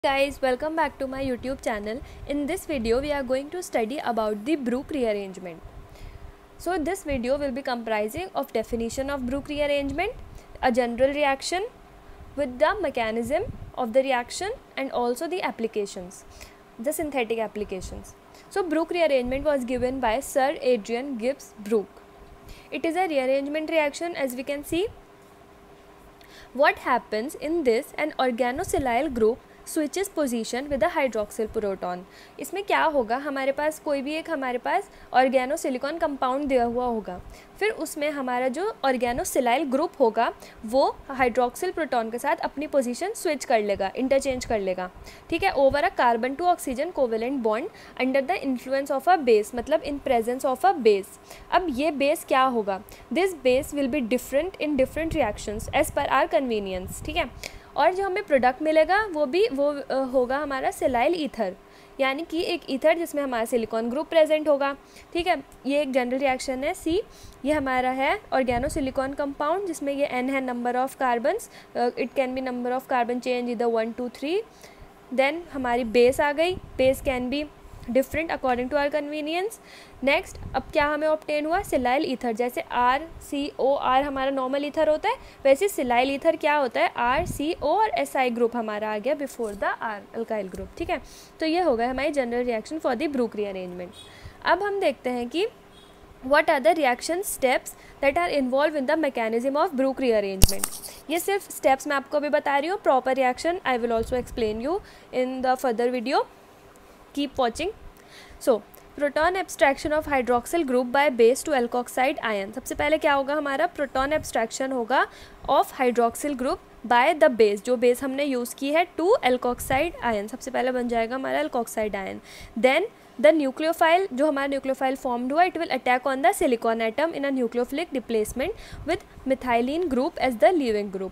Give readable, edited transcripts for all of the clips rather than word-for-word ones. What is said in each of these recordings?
Guys, welcome back to my YouTube channel. In this video we are going to study about the Brook rearrangement. So this video will be comprising of definition of Brook rearrangement, a general reaction with the mechanism of the reaction and also the applications, the synthetic applications. So Brook rearrangement was given by Sir Adrian Gibbs Brook. It is a rearrangement reaction. As we can see, what happens in this, an organosylyl group switches position with a hydroxyl proton. इसमें क्या होगा, हमारे पास कोई भी एक हमारे पास organo silicon compound दिया हुआ होगा, फिर उसमें हमारा जो ऑर्गेनोसिलाइल ग्रुप होगा वो हाइड्रोक्सिल प्रोटॉन के साथ अपनी पोजीशन स्विच कर लेगा, इंटरचेंज कर लेगा. ठीक है, over a carbon to oxygen covalent bond under the influence of a base, मतलब in presence of a base. अब ये बेस क्या होगा, this base will be different in different reactions as per our convenience. ठीक है, और जो हमें प्रोडक्ट मिलेगा वो होगा हमारा सिलाइल ईथर, यानी कि एक ईथर जिसमें हमारा सिलिकॉन ग्रुप प्रेजेंट होगा. ठीक है, ये एक जनरल रिएक्शन है. सी, ये हमारा है ऑर्गेनो सिलिकॉन कंपाउंड जिसमें ये n है number of carbons. It can be number of carbon change इधर 1 2 3. देन हमारी बेस आ गई. Base can be different according to our convenience. Next, अब क्या हमें ऑब्टेन हुआ, सिलाइल ईथर. जैसे RCOR हमारा नॉर्मल ईथर होता है, वैसे सिलाइल ईथर क्या होता है, RCO और SI ग्रुप हमारा आ गया before the R alkyl group. ठीक है, तो ये हो गया हमारी general reaction for the Brook rearrangement. अब हम देखते हैं कि what are the reaction steps that are involved in the mechanism of Brook rearrangement. ये सिर्फ steps मैं आपको अभी बता रही हूँ. proper reaction I will also explain you in the further video. Keep watching. So proton abstraction of hydroxyl group by base to alkoxide ion. सबसे पहले क्या होगा, हमारा प्रोटॉन एब्स्ट्रैक्शन होगा of hydroxyl group by the base, जो base हमने use की है, टू एल्कोक्साइड आयन. सबसे पहले बन जाएगा हमारा alkoxide ion. Then the nucleophile, जो हमारा न्यूक्लियोफाइल फॉर्म्ड हुआ, it will attack on the silicon atom in a nucleophilic displacement with methylene group as the leaving group.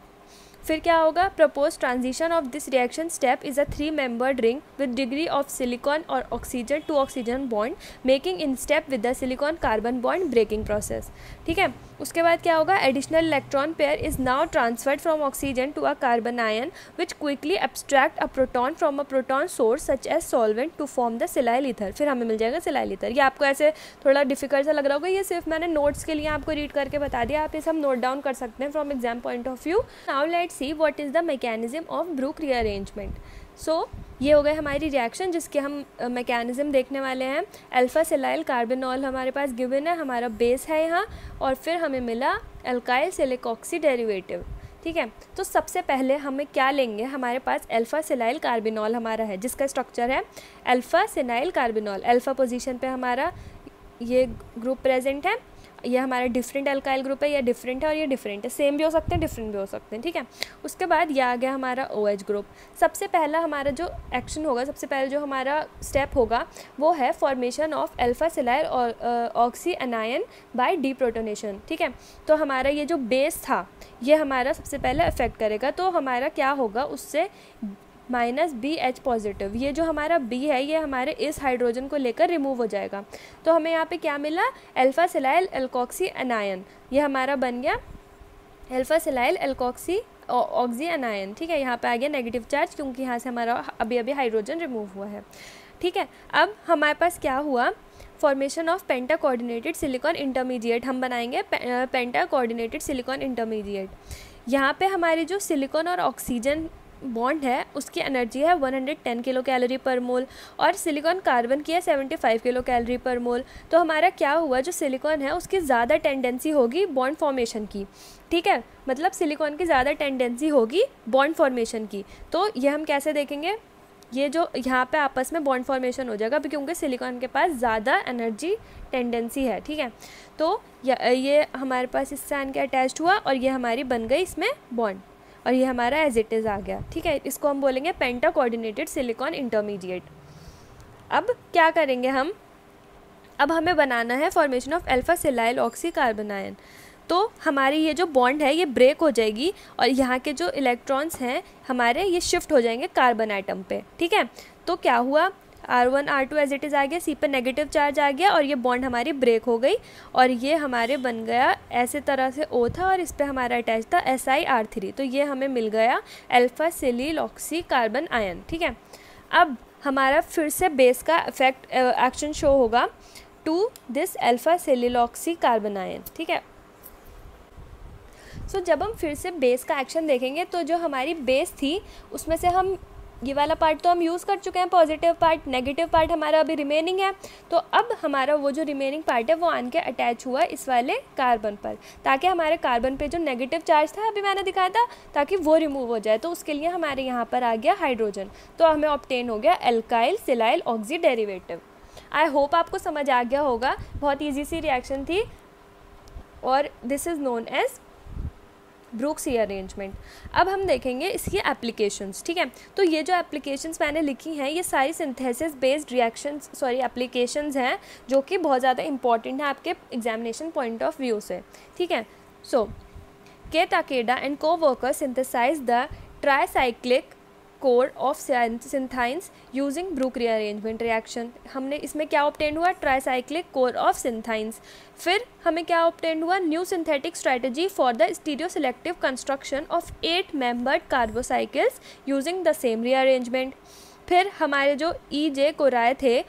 फिर क्या होगा, propose transition of this reaction step is a 3 membered ring with degree of silicon और oxygen to oxygen bond making in step with the silicon carbon bond breaking process. ठीक है, उसके बाद क्या होगा, additional electron pair is now transferred from oxygen to a carbon ion which quickly abstract a proton from a proton source such as solvent to form the silyl ether. फिर हमें मिल जाएगा silyl ether. ये आपको ऐसे थोड़ा difficult सा लग रहा होगा, ये सिर्फ मैंने नोट्स के लिए आपको रीड करके बता दिया, आप ये सब नोट डाउन कर सकते हैं from exam point of view. Now let's see what is the mechanism of Brook rearrangement. So ये हो गए हमारी रिएक्शन जिसके हम मैकेनिज्म देखने वाले हैं. अल्फा सिलाइल कार्बेनॉल हमारे पास गिवन है, हमारा बेस है यहाँ, और फिर हमें मिला एल्काइल सिलिकॉक्सी डेरिवेटिव. ठीक है, तो सबसे पहले हमें क्या लेंगे, हमारे पास अल्फा सिलाइल कार्बेनॉल हमारा है जिसका स्ट्रक्चर है अल्फा सिनाइल कार्बेनॉल. अल्फा पोजीशन पे हमारा ये ग्रुप प्रेजेंट है. ये हमारा डिफरेंट अल्काइल ग्रुप है, ये डिफरेंट है और ये डिफरेंट है. सेम भी हो सकते हैं, डिफरेंट भी हो सकते हैं. ठीक है, उसके बाद ये आ गया हमारा OH ग्रुप. सबसे पहला हमारा जो एक्शन होगा, सबसे पहले जो हमारा स्टेप होगा वो है फॉर्मेशन ऑफ अल्फा सिलाइल और ऑक्सी एनायन बाय डीप्रोटोनेशन. ठीक है, तो हमारा ये जो बेस था ये हमारा सबसे पहले अफेक्ट करेगा. तो हमारा क्या होगा, उससे -BH पॉजिटिव, ये जो हमारा B है ये हमारे इस हाइड्रोजन को लेकर रिमूव हो जाएगा. तो हमें यहाँ पे क्या मिला, अल्फा सिलाइल एल्कोक्सी एनायन. ये हमारा बन गया alpha silyl alkoxy oxy anion. ठीक है, यहाँ पे आ गया नेगेटिव चार्ज क्योंकि यहाँ से हमारा अभी हाइड्रोजन रिमूव हुआ है. ठीक है, अब हमारे पास क्या हुआ, formation of penta coordinated silicon intermediate. हम बनाएंगे पेंटा कोऑर्डिनेटेड सिलिकॉन इंटरमीडिएट. यहाँ पे हमारी जो सिलिकॉन और ऑक्सीजन बॉन्ड है उसकी एनर्जी है 110 किलो कैलोरी पर मोल और सिलिकॉन कार्बन की है 75 किलो कैलोरी पर मोल. तो हमारा क्या हुआ, जो सिलिकॉन है उसकी ज़्यादा टेंडेंसी होगी बॉन्ड फॉर्मेशन की. ठीक है, मतलब सिलिकॉन की ज़्यादा टेंडेंसी होगी बॉन्ड फॉर्मेशन की. तो ये हम कैसे देखेंगे, ये जो यहाँ पे आपस में बॉन्ड फॉर्मेशन हो जाएगा क्योंकि सिलिकॉन के पास ज़्यादा एनर्जी टेंडेंसी है. ठीक है, तो ये हमारे पास इससे आन के अटैच्ड हुआ और ये हमारी बन गई इसमें बॉन्ड और ये हमारा एज इट इज़ आ गया. ठीक है, इसको हम बोलेंगे पेंटा कोऑर्डिनेटेड सिलिकॉन इंटरमीडिएट. अब क्या करेंगे हम, अब हमें बनाना है formation of alpha silyl oxy carbon ion. तो हमारी ये जो बॉन्ड है ये ब्रेक हो जाएगी और यहाँ के जो इलेक्ट्रॉन्स हैं हमारे ये शिफ्ट हो जाएंगे कार्बन एटम पे. ठीक है, तो क्या हुआ, R1 R2 as it is आ गया, C पर नेगेटिव चार्ज आ गया और ये बॉन्ड हमारी ब्रेक हो गई और ये हमारे बन गया ऐसे तरह से O था और इस पर हमारा अटैच था SiR3, तो ये हमें मिल गया अल्फा सेलिलॉक्सी कार्बन आयन। ठीक है, अब हमारा फिर से बेस का इफेक्ट एक्शन शो होगा to this alpha silyloxy carbon ion. ठीक है, सो जब हम फिर से बेस का एक्शन देखेंगे तो जो हमारी बेस थी उसमें से हम ये वाला पार्ट तो हम यूज़ कर चुके हैं, पॉजिटिव पार्ट, नेगेटिव पार्ट हमारा अभी रिमेनिंग है। तो अब हमारा वो जो रिमेनिंग पार्ट है वो आन के अटैच हुआ इस वाले कार्बन पर, ताकि हमारे कार्बन पे जो नेगेटिव चार्ज था अभी मैंने दिखाया था ताकि वो रिमूव हो जाए। तो उसके लिए हमारे यहाँ पर आ गया हाइड्रोजन, तो हमें ऑब्टेन हो गया एल्काइल सिलाइल ऑक्सी डेरिवेटिव। आई होप आपको समझ आ गया होगा, बहुत ईजी सी रिएक्शन थी और this is known as Brooks rearrangement. अब हम देखेंगे इसकी एप्लीकेशंस। ठीक है, तो ये जो एप्लीकेशंस मैंने लिखी हैं ये सारी सिंथेसिस बेस्ड रिएक्शंस एप्लीकेशंस हैं जो कि बहुत ज़्यादा इंपॉर्टेंट है आपके एग्जामिनेशन पॉइंट ऑफ व्यू से। ठीक है, so K Takeda and coworker synthesize the tricyclic core of cyathins using Brook rearrangement reaction. हमने इसमें क्या ऑब्टेन हुआ, ट्राईसाइक्लिक कोर ऑफ सिंथाइंस। फिर हमें क्या ऑब्टेन हुआ, new synthetic strategy for the stereoselective construction of 8 membered carbocycles using the same rearrangement. फिर हमारे जो EJ कोराए थे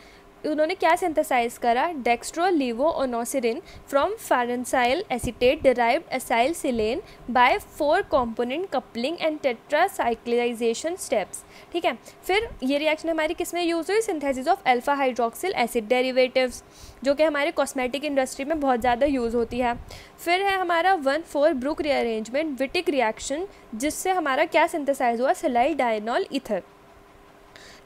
उन्होंने क्या सिंथेसाइज करा, dextro levoonocerin from farnesyl acetate derived acyl silane by 4 component coupling and tetracyclization steps. ठीक है, फिर ये रिएक्शन हमारी किस में यूज़ हुई, synthesis of alpha hydroxyl acid derivatives, जो कि हमारे कॉस्मेटिक इंडस्ट्री में बहुत ज़्यादा यूज़ होती है। फिर है हमारा 1,4 ब्रूक रीअरेंजमेंट विटिक रिएक्शन, जिससे हमारा क्या सिंथेसाइज हुआ, सिलाइल डायनॉल ईथर।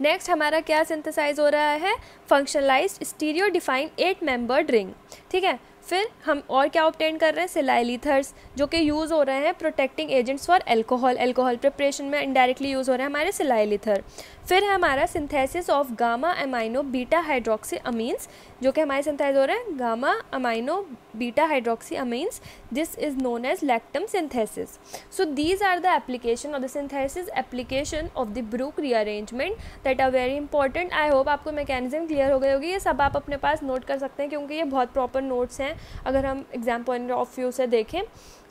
नेक्स्ट हमारा क्या सिंथेसाइज हो रहा है, फंक्शनलाइज्ड स्टीरियो डिफाइन 8 मेंबर्ड रिंग। ठीक है, फिर हम और क्या ऑब्टेन कर रहे हैं, सिलाइल ईथर्स, जो कि यूज़ हो रहे हैं protecting agents for alcohol preparation में इनडायरेक्टली यूज़ हो रहे हैं हमारे सिलाइल ईथर। फिर है हमारा synthesis of gamma amino beta hydroxy amines, जो कि हमारे सिंथेसाइज हो रहे हैं gamma amino beta hydroxy amines, this is known as lactam synthesis. So these are the application of the synthesis application of the Brook rearrangement that are very important. I hope आपको mechanism clear हो गई होगी, ये सब आप अपने पास note कर सकते हैं क्योंकि ये बहुत प्रॉपर नोट्स हैं अगर हम एग्जाम पॉइंट ऑफ व्यू से देखें।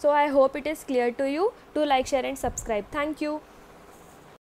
So I hope it is clear to you. Do like, share and subscribe. Thank you.